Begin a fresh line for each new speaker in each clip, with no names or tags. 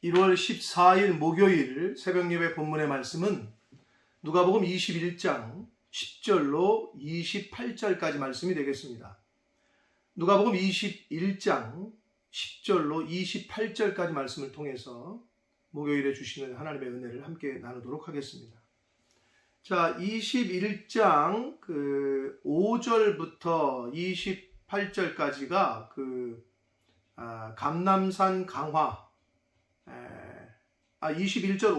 1월 14일 목요일 새벽예배 본문의 말씀은 누가복음 21장 10절로 28절까지 말씀이 되겠습니다. 누가복음 21장 10절로 28절까지 말씀을 통해서 목요일에 주시는 하나님의 은혜를 함께 나누도록 하겠습니다. 자, 21장 5절부터 28절까지가 감람산 강화, 21장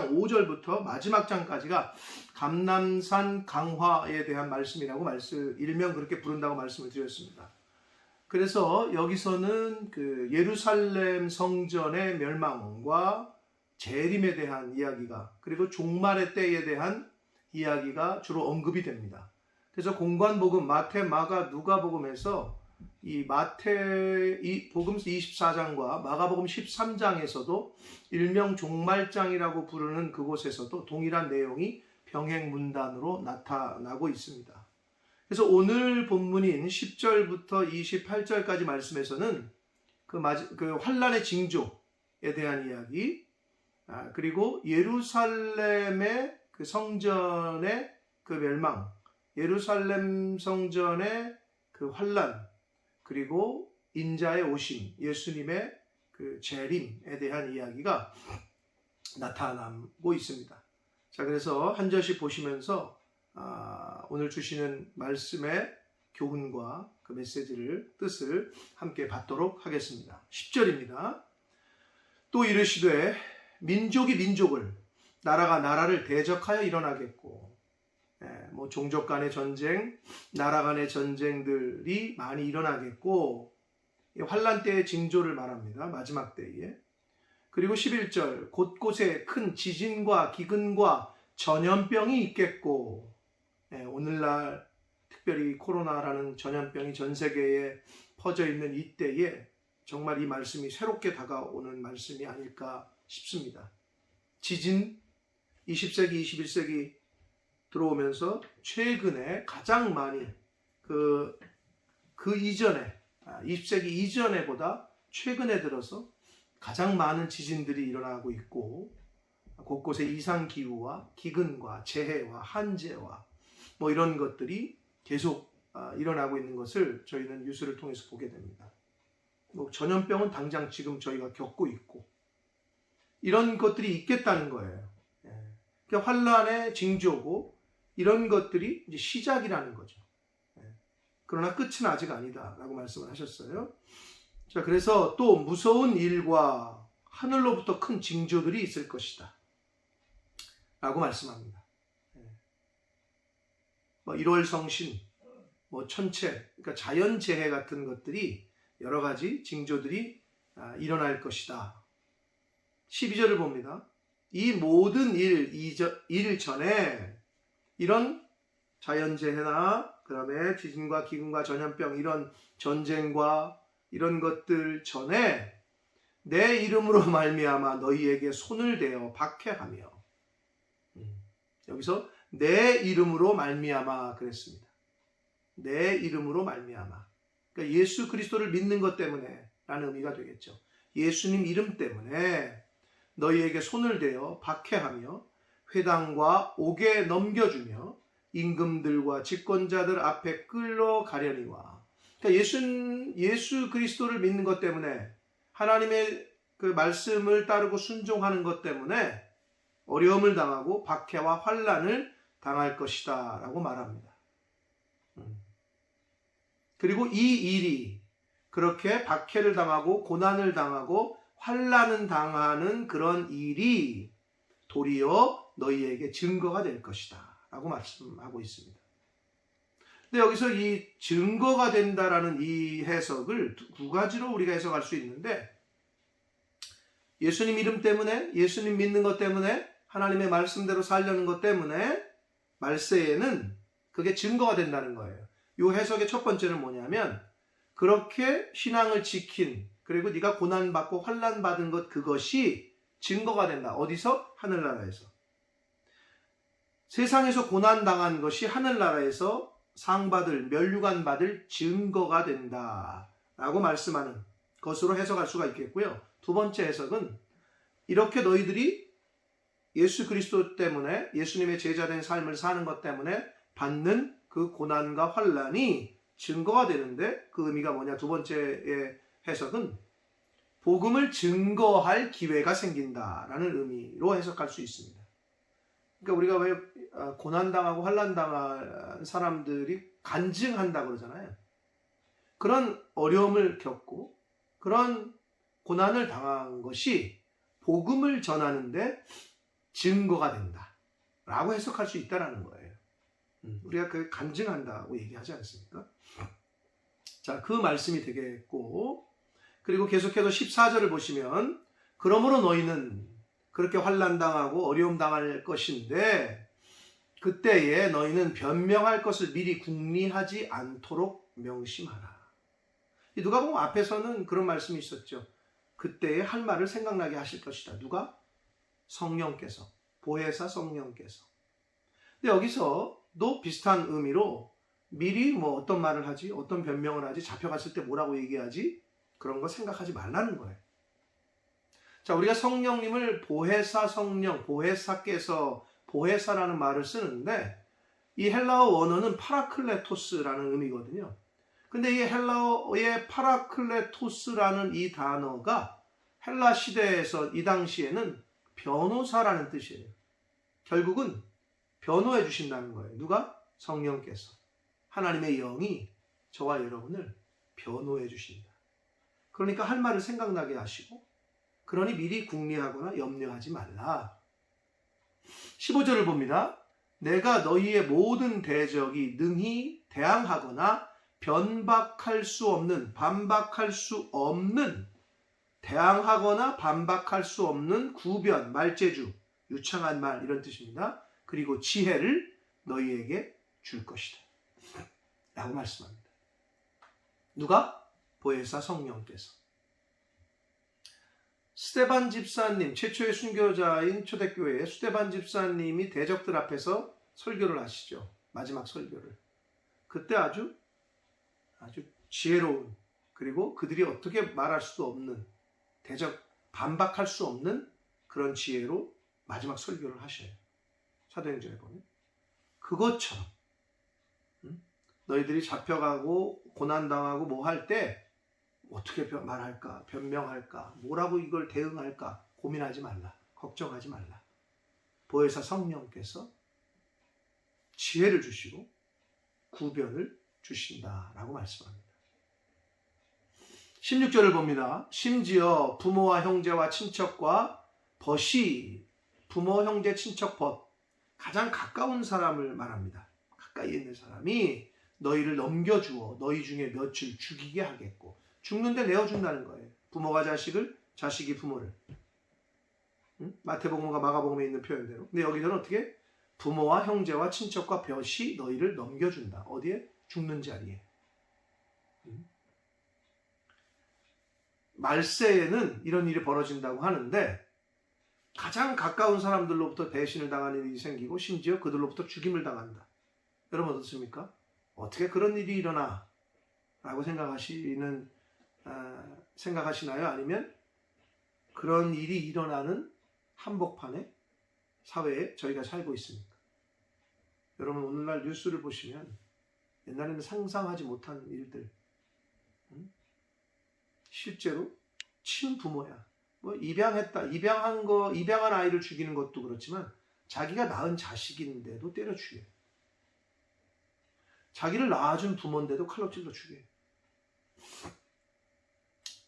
5절부터 마지막 장까지가 감람산 강화에 대한 말씀이라고 일명 그렇게 부른다고 말씀을 드렸습니다. 그래서 여기서는 예루살렘 성전의 멸망과 재림에 대한 이야기가, 그리고 종말의 때에 대한 이야기가 주로 언급이 됩니다. 그래서 공관복음 마태, 마가, 누가복음에서 이 복음서 24장과 마가복음 13장에서도 일명 종말장이라고 부르는 그곳에서도 동일한 내용이 병행문단으로 나타나고 있습니다. 그래서 오늘 본문인 10절부터 28절까지 말씀에서는 환란의 징조에 대한 이야기, 그리고 예루살렘의 성전의 멸망, 예루살렘 성전의 환란, 그리고 인자의 오심, 예수님의 재림에 대한 이야기가 나타나고 있습니다. 자, 그래서 한 절씩 보시면서 오늘 주시는 말씀의 교훈과 그 메시지를, 뜻을 함께 받도록 하겠습니다. 10절입니다. 또 이르시되 민족이 민족을, 나라가 나라를 대적하여 일어나겠고, 종족 간의 전쟁, 나라 간의 전쟁들이 많이 일어나겠고, 환란 때의 징조를 말합니다. 마지막 때에. 그리고 11절, 곳곳에 큰 지진과 기근과 전염병이 있겠고, 오늘날 특별히 코로나라는 전염병이 전 세계에 퍼져 있는 이때에 정말 이 말씀이 새롭게 다가오는 말씀이 아닐까 싶습니다. 지진, 20세기, 21세기 들어오면서 최근에 가장 많이 그 이전에 20세기 이전에보다 최근에 들어서 가장 많은 지진들이 일어나고 있고, 곳곳에 이상기후와 기근과 재해와 한재와 이런 것들이 계속 일어나고 있는 것을 저희는 뉴스를 통해서 보게 됩니다. 전염병은 당장 지금 저희가 겪고 있고, 이런 것들이 있겠다는 거예요. 그러니까 환란의 징조고, 이런 것들이 이제 시작이라는 거죠. 그러나 끝은 아직 아니다라고 말씀을 하셨어요. 자, 그래서 또 무서운 일과 하늘로부터 큰 징조들이 있을 것이다 라고 말씀합니다. 1월 성신, 천체, 그러니까 자연재해 같은 것들이, 여러 가지 징조들이 일어날 것이다. 12절을 봅니다. 이 모든 일 전에 이런 자연재해나 그 다음에 지진과 기근과 전염병, 이런 전쟁과 이런 것들 전에 내 이름으로 말미암아 너희에게 손을 대어 박해하며, 여기서 내 이름으로 말미암아 그랬습니다. 내 이름으로 말미암아, 그러니까 예수 그리스도를 믿는 것 때문에 라는 의미가 되겠죠. 예수님 이름 때문에 너희에게 손을 대어 박해하며 회당과 옥에 넘겨주며 임금들과 집권자들 앞에 끌러가려니와, 그러니까 예수 그리스도를 믿는 것 때문에, 하나님의 그 말씀을 따르고 순종하는 것 때문에 어려움을 당하고 박해와 환란을 당할 것이다 라고 말합니다. 그리고 이 일이, 그렇게 박해를 당하고 고난을 당하고 환란을 당하는 그런 일이 도리어 너희에게 증거가 될 것이다 라고 말씀하고 있습니다. 근데 여기서 이 증거가 된다라는 이 해석을 두 가지로 우리가 해석할 수 있는데, 예수님 이름 때문에, 예수님 믿는 것 때문에, 하나님의 말씀대로 살려는 것 때문에 말세에는 그게 증거가 된다는 거예요. 이 해석의 첫 번째는 뭐냐면, 그렇게 신앙을 지킨, 그리고 네가 고난받고 환난받은 것, 그것이 증거가 된다. 어디서? 하늘나라에서. 세상에서 고난당한 것이 하늘나라에서 상받을, 면류관 받을 증거가 된다 라고 말씀하는 것으로 해석할 수가 있겠고요. 두 번째 해석은 이렇게 너희들이 예수 그리스도 때문에 예수님의 제자된 삶을 사는 것 때문에 받는 그 고난과 환난이 증거가 되는데 그 의미가 뭐냐? 두 번째의 해석은 복음을 증거할 기회가 생긴다라는 의미로 해석할 수 있습니다. 그러니까 우리가 왜 고난당하고 환난당한 사람들이 간증한다고 그러잖아요. 그런 어려움을 겪고 그런 고난을 당한 것이 복음을 전하는데 증거가 된다라고 해석할 수 있다는 거예요. 우리가 그 간증한다고 얘기하지 않습니까? 자, 그 말씀이 되겠고, 그리고 계속해서 14절을 보시면 그러므로 너희는 그렇게 환난당하고 어려움 당할 것인데 그때에 너희는 변명할 것을 미리 궁리하지 않도록 명심하라. 누가복음 앞에서는 그런 말씀이 있었죠. 그때에 할 말을 생각나게 하실 것이다. 누가? 성령께서, 보혜사 성령께서. 근데 여기서도 비슷한 의미로 미리 뭐 어떤 말을 하지, 어떤 변명을 하지, 잡혀갔을 때 뭐라고 얘기하지, 그런 거 생각하지 말라는 거예요. 자, 우리가 성령님을 보혜사 성령, 보혜사께서, 보혜사라는 말을 쓰는데 이 헬라어 원어는 파라클레토스라는 의미거든요. 근데 이 헬라어의 파라클레토스라는 이 단어가 헬라 시대에서 이 당시에는 변호사라는 뜻이에요. 결국은 변호해 주신다는 거예요. 누가? 성령께서. 하나님의 영이 저와 여러분을 변호해 주신다. 그러니까 할 말을 생각나게 하시고 그러니 미리 궁리하거나 염려하지 말라. 15절을 봅니다. 내가 너희의 모든 대적이 능히 대항하거나 변박할 수 없는, 반박할 수 없는, 대항하거나 반박할 수 없는 구변, 말재주, 유창한 말 이런 뜻입니다. 그리고 지혜를 너희에게 줄 것이다 라고 말씀합니다. 누가? 보혜사 성령께서. 스데반 집사님, 최초의 순교자인 초대교회의 스데반 집사님이 대적들 앞에서 설교를 하시죠. 마지막 설교를. 그때 아주 지혜로운, 그리고 그들이 어떻게 말할 수도 없는, 대적, 반박할 수 없는 그런 지혜로 마지막 설교를 하셔요. 사도행전에 보면. 그것처럼 너희들이 잡혀가고 고난당하고 뭐 할 때 어떻게 말할까, 변명할까, 뭐라고 이걸 대응할까 고민하지 말라. 걱정하지 말라. 보혜사 성령께서 지혜를 주시고 구변을 주신다라고 말씀합니다. 16절을 봅니다. 심지어 부모와 형제와 친척과 벗이, 부모, 형제, 친척, 벗, 가장 가까운 사람을 말합니다. 가까이 있는 사람이 너희를 넘겨주어 너희 중에 몇을 죽이게 하겠고, 죽는데 내어준다는 거예요. 부모가 자식을, 자식이 부모를. 마태복음과 마가복음에 있는 표현대로. 근데 여기서는 어떻게? 부모와 형제와 친척과 볕이 너희를 넘겨준다. 어디에? 죽는 자리에. 말세에는 이런 일이 벌어진다고 하는데 가장 가까운 사람들로부터 배신을 당하는 일이 생기고 심지어 그들로부터 죽임을 당한다. 여러분 어떻습니까? 어떻게 그런 일이 일어나? 라고 생각하시나요? 아니면 그런 일이 일어나는 한복판에 사회에 저희가 살고 있습니까? 여러분 오늘날 뉴스를 보시면 옛날에는 상상하지 못한 일들, 실제로 친부모야. 뭐 입양한 아이를 죽이는 것도 그렇지만 자기가 낳은 자식인데도 때려 죽여요. 자기를 낳아준 부모인데도 칼로 찔러 죽여요.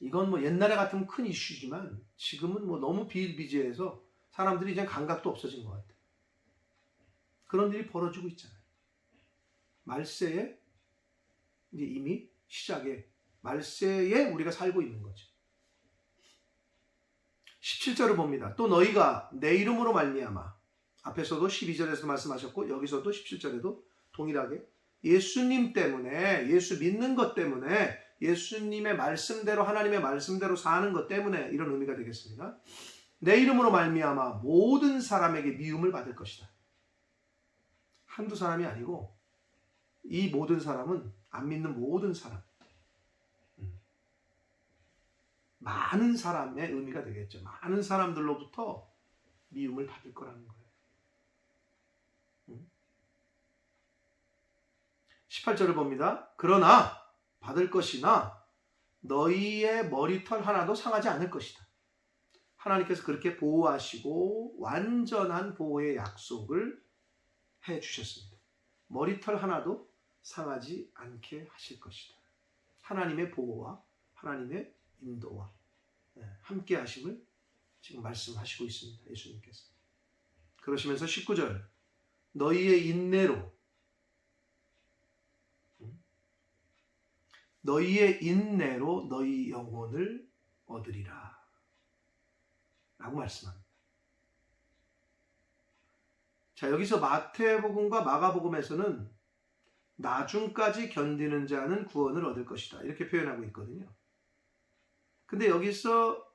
이건 뭐 옛날에 같으면 큰 이슈지만 지금은 뭐 너무 비일비재해서 사람들이 이제 감각도 없어진 것 같아요. 그런 일이 벌어지고 있잖아요. 말세에 이제 이미 시작에 말세에 우리가 살고 있는 거죠. 17절을 봅니다. 또 너희가 내 이름으로 말미암아, 앞에서도 12절에서 말씀하셨고 여기서도 17절에도 동일하게 예수님 때문에, 예수 믿는 것 때문에, 예수님의 말씀대로, 하나님의 말씀대로 사는 것 때문에 이런 의미가 되겠습니다. 내 이름으로 말미암아 모든 사람에게 미움을 받을 것이다. 한두 사람이 아니고 이 모든 사람은 안 믿는 모든 사람. 많은 사람의 의미가 되겠죠. 많은 사람들로부터 미움을 받을 거라는 거예요. 18절을 봅니다. 그러나 받을 것이나 너희의 머리털 하나도 상하지 않을 것이다. 하나님께서 그렇게 보호하시고 완전한 보호의 약속을 해주셨습니다. 머리털 하나도 상하지 않게 하실 것이다. 하나님의 보호와 하나님의 인도와 함께 하심을 지금 말씀하시고 있습니다. 예수님께서. 그러시면서 19절 너희의 인내로 너희 영혼을 얻으리라 라고 말씀합니다. 자, 여기서 마태복음과 마가복음에서는 나중까지 견디는 자는 구원을 얻을 것이다 이렇게 표현하고 있거든요. 근데 여기서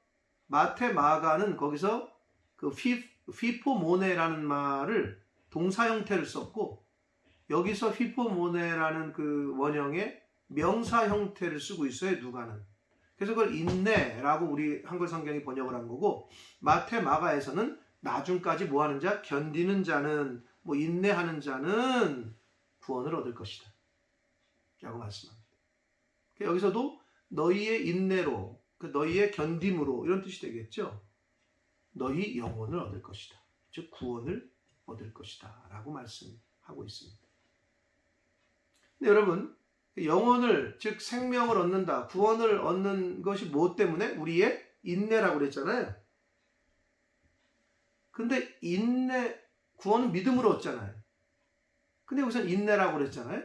마태, 마가는 거기서 그 휘포모네라는 말을 동사 형태를 썼고 여기서 휘포모네라는 그 원형의 명사 형태를 쓰고 있어요. 누가는. 그래서 그걸 인내라고 우리 한글 성경이 번역을 한 거고 마태, 마가에서는 나중까지 뭐 하는 자? 견디는 자는 뭐 인내하는 자는 구원을 얻을 것이다 라고 말씀합니다. 여기서도 너희의 인내로 너희의 견딤으로 이런 뜻이 되겠죠. 너희 영혼을 얻을 것이다. 즉 구원을 얻을 것이다 라고 말씀하고 있습니다. 근데 여러분 영혼을 즉 생명을 얻는다. 구원을 얻는 것이 무엇 때문에? 우리의 인내라고 그랬잖아요. 근데 구원은 믿음으로 얻잖아요. 근데 여기서 인내라고 그랬잖아요.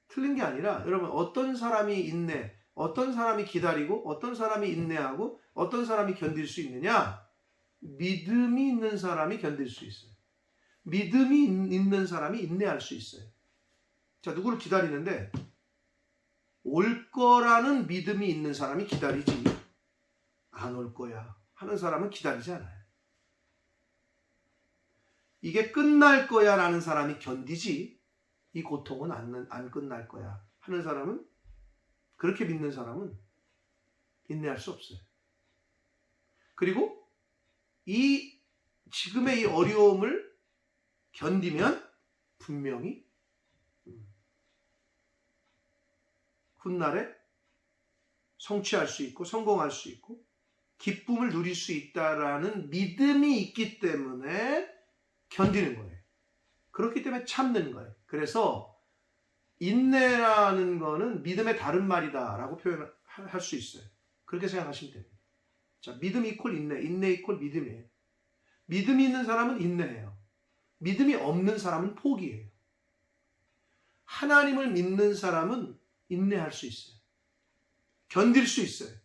틀린 게 아니라 여러분 어떤 사람이 인내, 어떤 사람이 기다리고 어떤 사람이 인내하고 어떤 사람이 견딜 수 있느냐? 믿음이 있는 사람이 견딜 수 있어요. 믿음이 있는 사람이 인내할 수 있어요. 자, 누구를 기다리는데 올 거라는 믿음이 있는 사람이 기다리지 안 올 거야 하는 사람은 기다리지 않아요. 이게 끝날 거야 라는 사람이 견디지 이 고통은 안 끝날 거야 하는 사람은 그렇게 믿는 사람은 인내할 수 없어요. 그리고 이 지금의 이 어려움을 견디면 분명히 훗날에 성취할 수 있고 성공할 수 있고 기쁨을 누릴 수 있다라는 믿음이 있기 때문에 견디는 거예요. 그렇기 때문에 참는 거예요. 그래서 인내라는 거는 믿음의 다른 말이다라고 표현할 수 있어요. 그렇게 생각하시면 됩니다. 자, 믿음 이퀄 인내, 인내 이퀄 믿음이에요. 믿음이 있는 사람은 인내해요. 믿음이 없는 사람은 포기해요. 하나님을 믿는 사람은 인내할 수 있어요. 견딜 수 있어요.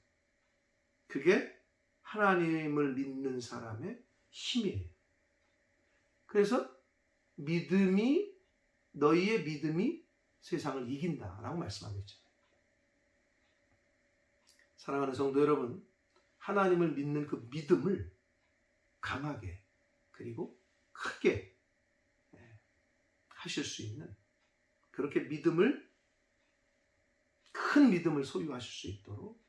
그게 하나님을 믿는 사람의 힘이에요. 그래서 너희의 믿음이 세상을 이긴다라고 말씀하고 있잖아요. 사랑하는 성도 여러분, 하나님을 믿는 그 믿음을 강하게 그리고 크게 하실 수 있는 그렇게 큰 믿음을 소유하실 수 있도록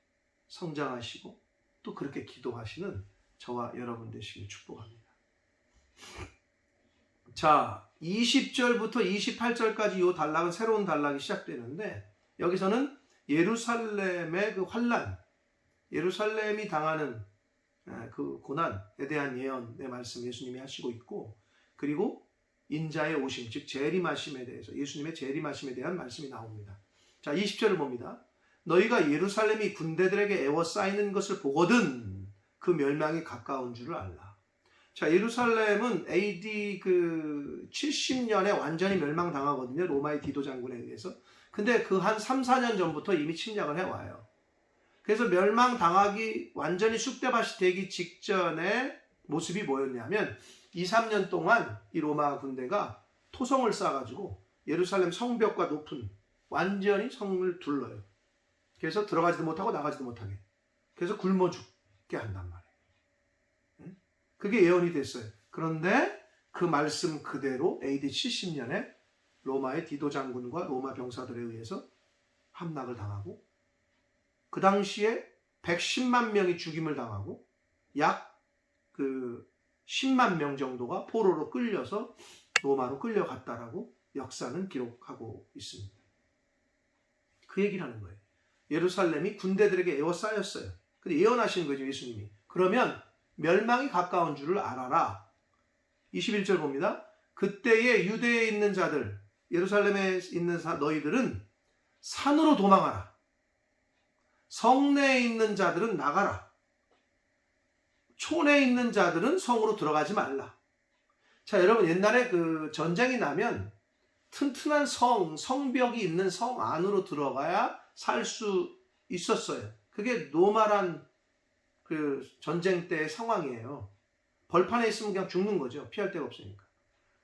성장하시고 또 그렇게 기도하시는 저와 여러분 되시길 축복합니다. 자, 20절부터 28절까지 이 단락은 새로운 단락이 시작되는데 여기서는 예루살렘의 그 환난, 예루살렘이 당하는 그 고난에 대한 예언의 말씀 예수님이 하시고 있고 그리고 인자의 오심, 즉 재림하심에 대해서 예수님의 재림하심에 대한 말씀이 나옵니다. 자, 20절을 봅니다. 너희가 예루살렘이 군대들에게 에워싸이는 것을 보거든 그 멸망이 가까운 줄을 알라. 자, 예루살렘은 AD 70년에 완전히 멸망당하거든요. 로마의 디도 장군에 의해서. 근데 그 한 3, 4년 전부터 이미 침략을 해와요. 그래서 멸망당하기 완전히 쑥대밭이 되기 직전의 모습이 뭐였냐면 2, 3년 동안 이 로마 군대가 토성을 쌓아가지고 예루살렘 성벽과 높은 완전히 성을 둘러요. 그래서 들어가지도 못하고 나가지도 못하게. 그래서 굶어 죽게 한단 말이에요. 그게 예언이 됐어요. 그런데 그 말씀 그대로 AD 70년에 로마의 디도 장군과 로마 병사들에 의해서 함락을 당하고 그 당시에 110만 명이 죽임을 당하고 약 그 10만 명 정도가 포로로 끌려서 로마로 끌려갔다라고 역사는 기록하고 있습니다. 그 얘기를 하는 거예요. 예루살렘이 군대들에게 에워싸였어요. 근데 예언하시는 거죠, 예수님이. 그러면 멸망이 가까운 줄을 알아라. 21절 봅니다. 그때에 유대에 있는 자들, 예루살렘에 있는 너희들은 산으로 도망하라. 성내에 있는 자들은 나가라. 촌에 있는 자들은 성으로 들어가지 말라. 자, 여러분, 옛날에 그 전쟁이 나면 튼튼한 성벽이 있는 성 안으로 들어가야 살 수 있었어요. 그게 노말한 그 전쟁 때의 상황이에요. 벌판에 있으면 그냥 죽는 거죠. 피할 데가 없으니까.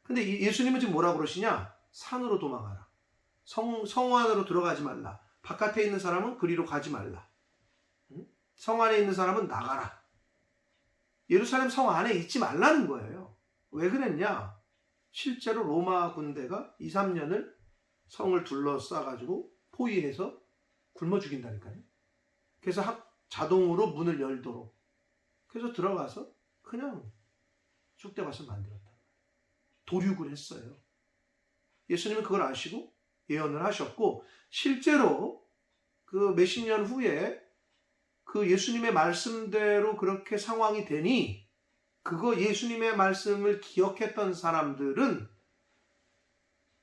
근데 예수님은 지금 뭐라고 그러시냐? 산으로 도망하라. 성 안으로 들어가지 말라. 바깥에 있는 사람은 그리로 가지 말라. 성 안에 있는 사람은 나가라. 예루살렘 성 안에 있지 말라는 거예요. 왜 그랬냐? 실제로 로마 군대가 2, 3년을 성을 둘러싸가지고 포위해서 굶어 죽인다니까요. 그래서 자동으로 문을 열도록. 그래서 들어가서 그냥 쑥대밭을 만들었다. 도륙을 했어요. 예수님은 그걸 아시고 예언을 하셨고, 실제로 그 몇십 년 후에 그 예수님의 말씀대로 그렇게 상황이 되니, 그거 예수님의 말씀을 기억했던 사람들은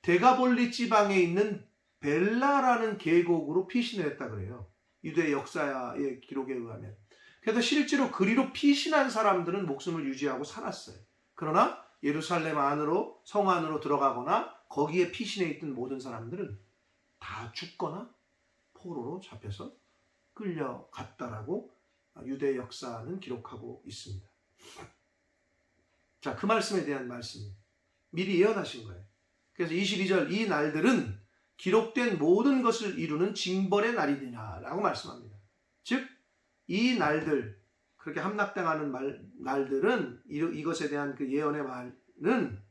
데가볼리 지방에 있는 벨라라는 계곡으로 피신을 했다 그래요. 유대 역사의 기록에 의하면. 그래서 실제로 그리로 피신한 사람들은 목숨을 유지하고 살았어요. 그러나 예루살렘 안으로, 성 안으로 들어가거나 거기에 피신해 있던 모든 사람들은 다 죽거나 포로로 잡혀서 끌려갔다라고 유대 역사는 기록하고 있습니다. 자, 그 말씀에 대한 말씀 미리 예언하신 거예요. 그래서 22절, 이 날들은 기록된 모든 것을 이루는 징벌의 날이니라 라고 말씀합니다. 즉, 이 날들, 그렇게 함락당하는 날들은, 이것에 대한 그 예언의 말은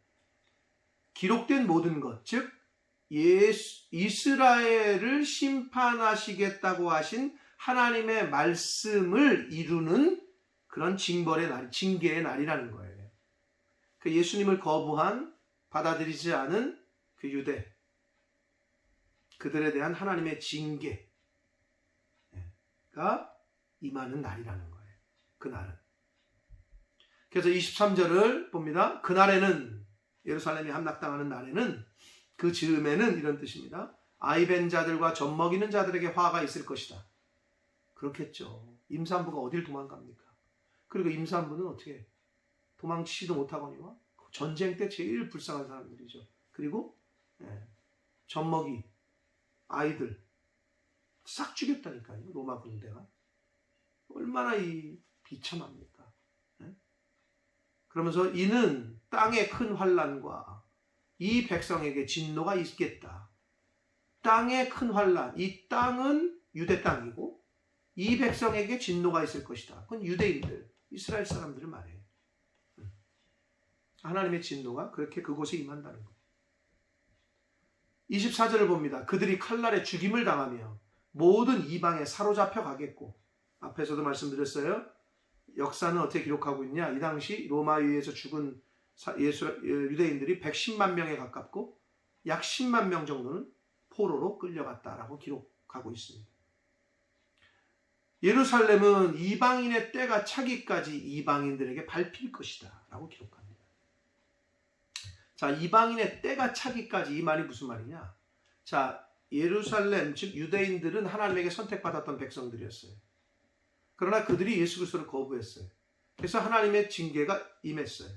기록된 모든 것, 즉 이스라엘을 심판하시겠다고 하신 하나님의 말씀을 이루는 그런 징벌의 날, 징계의 날이라는 거예요. 그 예수님을 거부한, 받아들이지 않은 그 유대, 그들에 대한 하나님의 징계가 임하는 날이라는 거예요. 그날은. 그래서 23절을 봅니다. 그날에는, 예루살렘이 함락당하는 날에는, 그 즈음에는 이런 뜻입니다. 아이벤 자들과 젖먹이는 자들에게 화가 있을 것이다. 그렇겠죠. 임산부가 어딜 도망갑니까? 그리고 임산부는 어떻게 도망치지도 못하거니와 전쟁 때 제일 불쌍한 사람들이죠. 그리고 젖먹이, 아이들 싹 죽였다니까요. 로마 군대가. 얼마나 비참합니까? 그러면서 이는 땅의 큰 환난과 이 백성에게 진노가 있겠다. 땅의 큰 환난, 이 땅은 유대 땅이고 이 백성에게 진노가 있을 것이다. 그건 유대인들, 이스라엘 사람들을 말해요. 하나님의 진노가 그렇게 그곳에 임한다는 거예요. 24절을 봅니다. 그들이 칼날에 죽임을 당하며 모든 이방에 사로잡혀 가겠고, 앞에서도 말씀드렸어요. 역사는 어떻게 기록하고 있냐? 이 당시 로마에 의해서 죽은 유대인들이 110만 명에 가깝고 약 10만 명 정도는 포로로 끌려갔다라고 기록하고 있습니다. 예루살렘은 이방인의 때가 차기까지 이방인들에게 밟힐 것이다 라고 기록합니다. 자, 이방인의 때가 차기까지, 이 말이 무슨 말이냐? 자, 예루살렘, 즉 유대인들은 하나님에게 선택받았던 백성들이었어요. 그러나 그들이 예수 그리스도를 거부했어요. 그래서 하나님의 징계가 임했어요.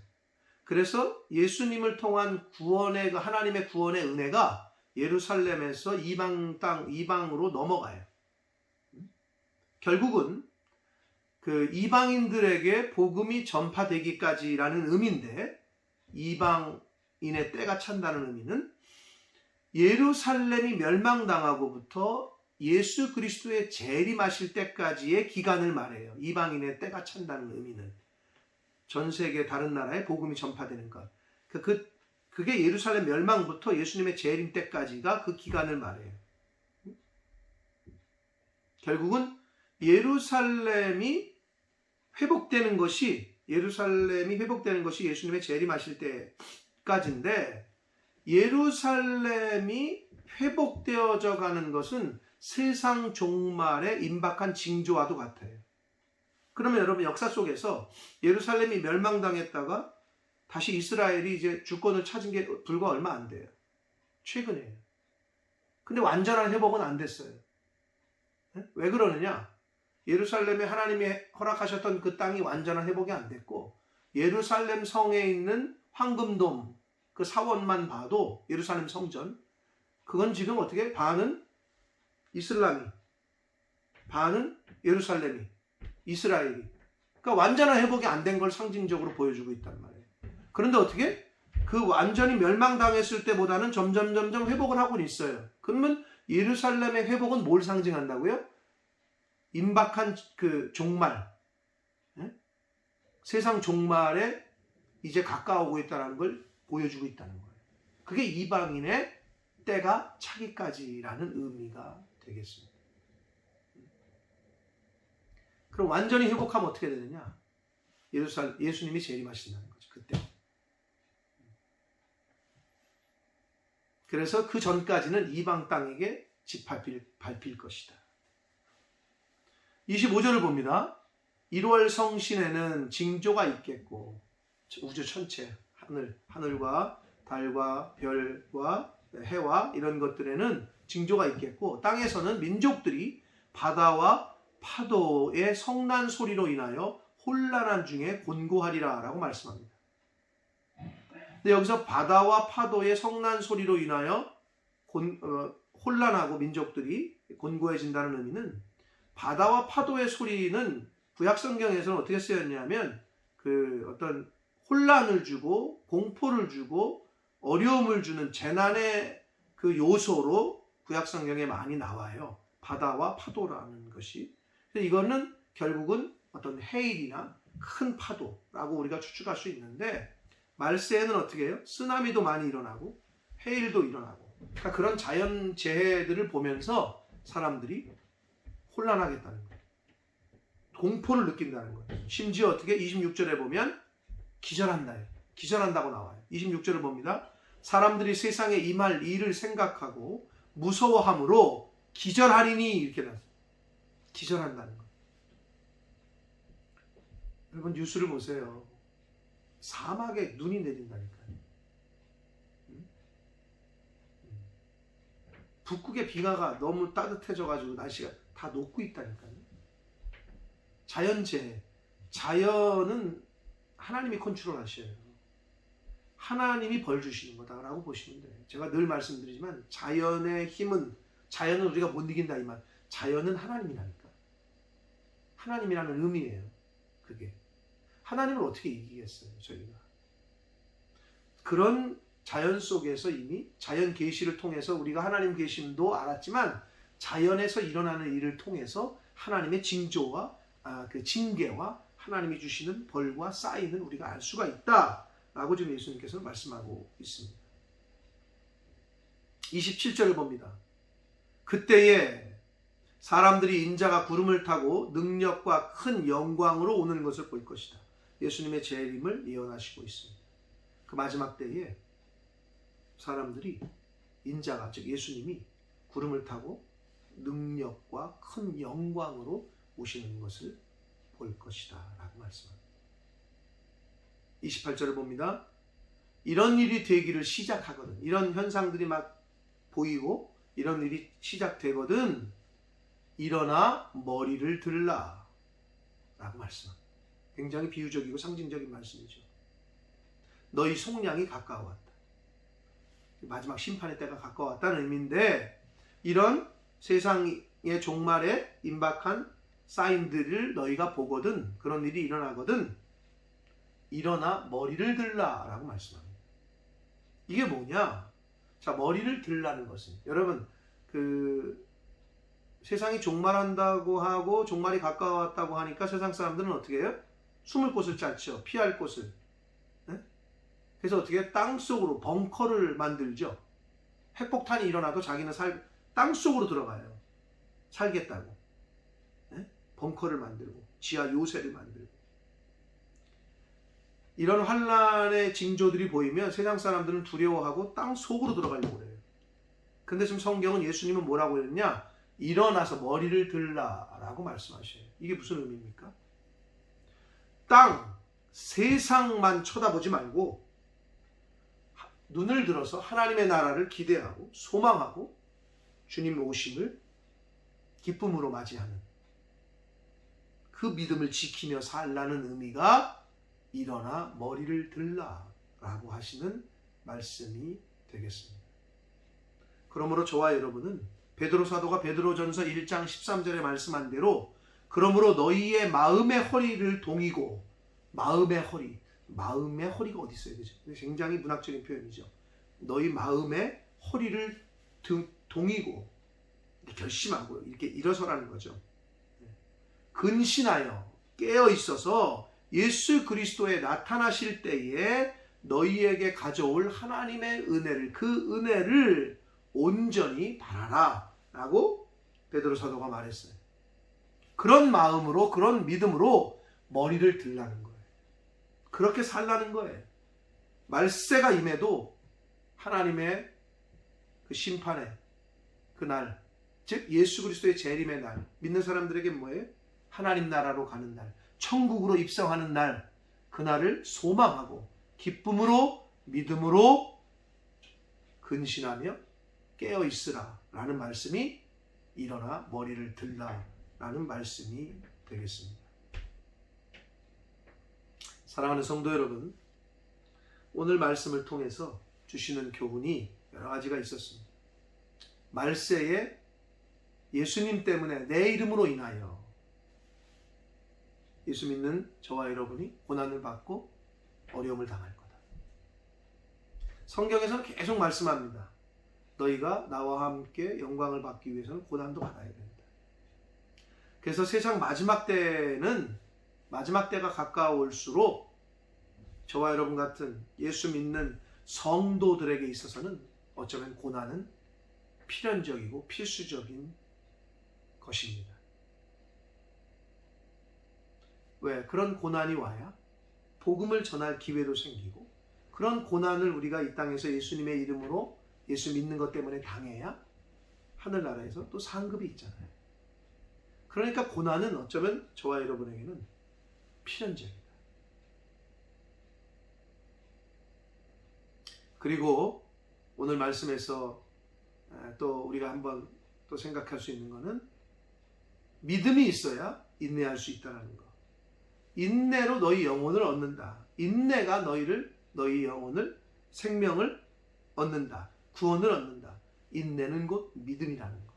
그래서 예수님을 통한 구원의, 하나님의 구원의 은혜가 예루살렘에서 이방으로 넘어가요. 결국은 그 이방인들에게 복음이 전파되기까지라는 의미인데, 이방인의 때가 찬다는 의미는 예루살렘이 멸망당하고부터 예수 그리스도의 재림하실 때까지의 기간을 말해요. 이방인의 때가 찬다는 의미는 전 세계 다른 나라에 복음이 전파되는 것. 그게 예루살렘 멸망부터 예수님의 재림 때까지가 그 기간을 말해요. 결국은 예루살렘이 회복되는 것이 예수님의 재림하실 때까지인데, 예루살렘이 회복되어져 가는 것은 세상 종말의 임박한 징조와도 같아요. 그러면 여러분, 역사 속에서 예루살렘이 멸망당했다가 다시 이스라엘이 이제 주권을 찾은 게 불과 얼마 안 돼요. 최근이에요. 근데 완전한 회복은 안 됐어요. 왜 그러느냐? 예루살렘에 하나님이 허락하셨던 그 땅이 완전한 회복이 안 됐고, 예루살렘 성에 있는 황금돔 그 사원만 봐도 예루살렘 성전, 그건 지금 어떻게 반은 이슬람이, 반은 예루살렘이, 이스라엘이, 그러니까 완전한 회복이 안 된 걸 상징적으로 보여주고 있단 말이에요. 그런데 어떻게? 그 완전히 멸망당했을 때보다는 점점 회복을 하고는 있어요. 그러면 예루살렘의 회복은 뭘 상징한다고요? 임박한 그 종말, 세상 종말에 이제 가까워오고 있다는 걸 보여주고 있다는 거예요. 그게 이방인의 때가 차기까지라는 의미가 되겠습니다. 그럼 완전히 회복하면 어떻게 되느냐? 예수님이 재림하신다는 거죠. 그때. 그래서 그 전까지는 이방 땅에게 밟힐 것이다. 25절을 봅니다. 1월 성신에는 징조가 있겠고, 우주 전체, 하늘과 달과 별과 해와 이런 것들에는 징조가 있겠고, 땅에서는 민족들이 바다와 파도의 성난 소리로 인하여 혼란한 중에 곤고하리라 라고 말씀합니다. 근데 여기서 바다와 파도의 성난 소리로 인하여 혼란하고 민족들이 곤고해진다는 의미는, 바다와 파도의 소리는 구약 성경에서는 어떻게 쓰였냐면 그 어떤 혼란을 주고 공포를 주고 어려움을 주는 재난의 그 요소로 구약 성경에 많이 나와요. 바다와 파도라는 것이. 이거는 결국은 어떤 해일이나 큰 파도라고 우리가 추측할 수 있는데, 말세에는 어떻게 해요? 쓰나미도 많이 일어나고 해일도 일어나고, 그러니까 그런 자연재해들을 보면서 사람들이 혼란하겠다는 거예요. 공포를 느낀다는 거예요. 심지어 어떻게 26절에 보면 기절한다고 나와요. 26절을 봅니다. 사람들이 세상에 임할 일을 생각하고 무서워함으로 기절하리니, 이렇게 나왔어요. 기절한다는 거예요. 여러분, 뉴스를 보세요. 사막에 눈이 내린다니까요. 북극의 빙하가 너무 따뜻해져가지고 날씨가 다 녹고 있다니까요. 자연재해. 자연은 하나님이 컨트롤하셔요. 하나님이 벌 주시는 거다라고 보시면 돼요. 제가 늘 말씀드리지만 자연의 힘은, 자연은 우리가 못 이긴다 이 말. 자연은 하나님이라니까. 하나님이라는 의미예요. 그게. 하나님을 어떻게 이기겠어요, 저희가. 그런 자연 속에서 이미 자연 계시를 통해서 우리가 하나님 계심도 알았지만, 자연에서 일어나는 일을 통해서 하나님의 징조와 그 징계와 하나님이 주시는 벌과 사인을 우리가 알 수가 있다라고 지금 예수님께서는 말씀하고 있습니다. 27절을 봅니다. 그때에 사람들이 인자가 구름을 타고 능력과 큰 영광으로 오는 것을 볼 것이다. 예수님의 재림을 예언하시고 있습니다. 그 마지막 때에 사람들이 인자가, 즉 예수님이 구름을 타고 능력과 큰 영광으로 오시는 것을 볼 것이다 라고 말씀합니다. 28절을 봅니다. 이런 일이 되기를 시작하거든, 이런 현상들이 막 보이고 이런 일이 시작되거든 일어나 머리를 들라 라고 말씀합니다. 굉장히 비유적이고 상징적인 말씀이죠. 너희 속량이 가까워왔다. 마지막 심판의 때가 가까웠다는 의미인데, 이런 세상의 종말에 임박한 사인들을 너희가 보거든, 그런 일이 일어나거든 일어나 머리를 들라 라고 말씀합니다. 이게 뭐냐? 자, 머리를 들라는 것은, 여러분, 그 세상이 종말한다고 하고 종말이 가까웠다고 하니까 세상 사람들은 어떻게 해요? 숨을 곳을 찾죠. 피할 곳을. 네? 그래서 어떻게 땅속으로 벙커를 만들죠. 핵폭탄이 일어나도 자기는 땅속으로 들어가요. 살겠다고. 네? 벙커를 만들고 지하 요새를 만들고 이런 환난의 징조들이 보이면 세상 사람들은 두려워하고 땅 속으로 들어가려고 그래요. 근데 지금 성경은 예수님은 뭐라고 했냐? 일어나서 머리를 들라라고 말씀하셔요. 이게 무슨 의미입니까? 땅, 세상만 쳐다보지 말고 눈을 들어서 하나님의 나라를 기대하고 소망하고 주님 오심을 기쁨으로 맞이하는 그 믿음을 지키며 살라는 의미가 일어나 머리를 들라라고 하시는 말씀이 되겠습니다. 그러므로 저와 여러분은 베드로 사도가 베드로전서 1장 13절에 말씀한 대로 그러므로 너희의 마음의 허리를 동이고 마음의 허리가 어디 있어야 되죠? 굉장히 문학적인 표현이죠. 너희 마음의 허리를 동이고 결심하고 이렇게 일어서라는 거죠. 근신하여 깨어 있어서 예수 그리스도에 나타나실 때에 너희에게 가져올 하나님의 은혜를 그 은혜를 온전히 바라라 라고 베드로 사도가 말했어요. 그런 마음으로 그런 믿음으로 머리를 들라는 거예요. 그렇게 살라는 거예요. 말세가 임해도 하나님의 그 심판의 그날, 즉 예수 그리스도의 재림의 날, 믿는 사람들에게 뭐예요? 하나님 나라로 가는 날, 천국으로 입성하는 날, 그날을 소망하고 기쁨으로 믿음으로 근신하며 깨어 있으라 라는 말씀이 일어나 머리를 들라 라는 말씀이 되겠습니다. 사랑하는 성도 여러분, 오늘 말씀을 통해서 주시는 교훈이 여러 가지가 있었습니다. 말세에 예수님 때문에 내 이름으로 인하여 예수 믿는 저와 여러분이 고난을 받고 어려움을 당할 거다. 성경에서는 계속 말씀합니다. 너희가 나와 함께 영광을 받기 위해서는 고난도 받아야 된다. 그래서 세상 마지막 때가 가까울수록 저와 여러분 같은 예수 믿는 성도들에게 있어서는 어쩌면 고난은 필연적이고 필수적인 것입니다. 왜? 그런 고난이 와야 복음을 전할 기회도 생기고 그런 고난을 우리가 이 땅에서 예수님의 이름으로 예수 믿는 것 때문에 당해야 하늘나라에서 또 상급이 있잖아요. 그러니까 고난은 어쩌면 저와 여러분에게는 필연적이다. 그리고 오늘 말씀에서 또 우리가 한번 또 생각할 수 있는 것은 믿음이 있어야 인내할 수 있다는 거. 인내로 너희 영혼을 얻는다. 인내가 너희 영혼을 생명을 얻는다. 구원을 얻는다. 인내는 곧 믿음이라는 거.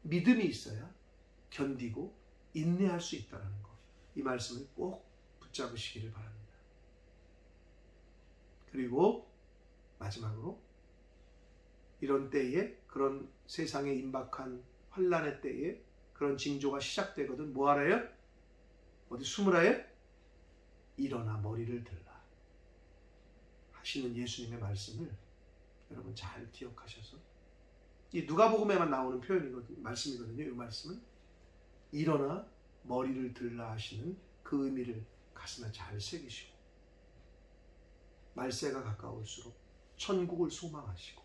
믿음이 있어야 견디고 인내할 수 있다는 거. 이 말씀을 꼭 붙잡으시기를 바랍니다. 그리고 마지막으로 이런 때에 그런 세상에 임박한 환난의 때에 그런 징조가 시작되거든 뭐 하래요? 어디 숨으라요? 일어나 머리를 들라 하시는 예수님의 말씀을 여러분 잘 기억하셔서 이 누가복음에만 나오는 말씀이거든요. 이 말씀은 일어나 머리를 들라 하시는 그 의미를 가슴에 잘 새기시고 말세가 가까울수록 천국을 소망하시고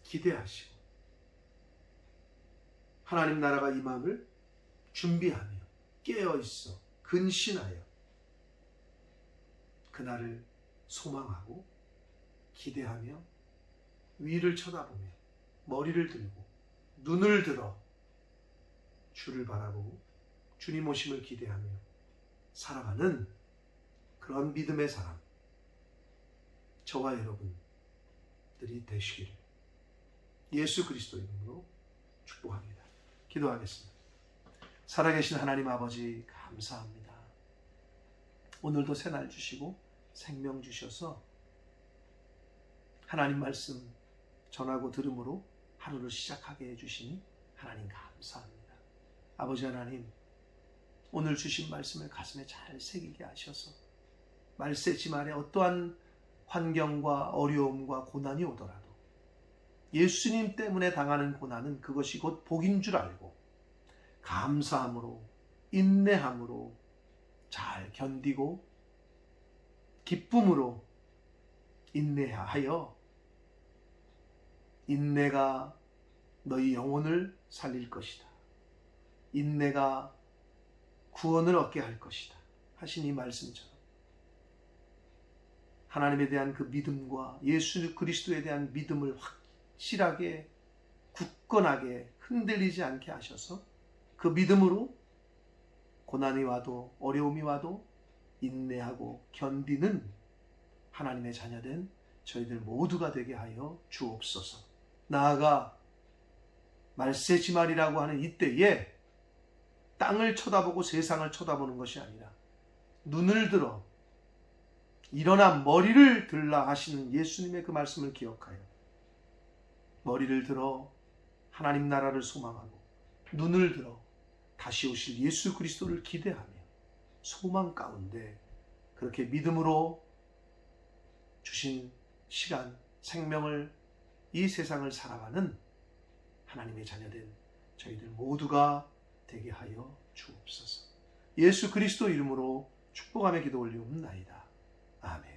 기대하시고 하나님 나라가 임함을 준비하며 깨어있어 근신하여 그날을 소망하고 기대하며 위를 쳐다보며 머리를 들고 눈을 들어 주를 바라보고 주님 오심을 기대하며 살아가는 그런 믿음의 사람 저와 여러분들이 되시기를 예수 그리스도 이름으로 축복합니다. 기도하겠습니다. 살아계신 하나님 아버지 감사합니다. 오늘도 새날 주시고 생명 주셔서 하나님 말씀 전하고 들음으로 하루를 시작하게 해주시니 하나님 감사합니다. 아버지 하나님 오늘 주신 말씀을 가슴에 잘 새기게 하셔서 말세지 말에 어떠한 환경과 어려움과 고난이 오더라도 예수님 때문에 당하는 고난은 그것이 곧 복인 줄 알고 감사함으로 인내함으로 잘 견디고 기쁨으로 인내하여 인내가 너희 영혼을 살릴 것이다. 인내가 구원을 얻게 할 것이다. 하신 이 말씀처럼 하나님에 대한 그 믿음과 예수 그리스도에 대한 믿음을 확실하게 굳건하게 흔들리지 않게 하셔서 그 믿음으로 고난이 와도 어려움이 와도 인내하고 견디는 하나님의 자녀된 저희들 모두가 되게 하여 주옵소서. 나아가 말세지말이라고 하는 이때에 땅을 쳐다보고 세상을 쳐다보는 것이 아니라 눈을 들어 일어나 머리를 들라 하시는 예수님의 그 말씀을 기억하여 머리를 들어 하나님 나라를 소망하고 눈을 들어 다시 오실 예수 그리스도를 기대하며 소망 가운데 그렇게 믿음으로 주신 시간, 생명을 이 세상을 살아가는 하나님의 자녀된 저희들 모두가 되게 하여 주옵소서. 예수 그리스도 이름으로 축복하며 기도 올리옵나이다. 아멘.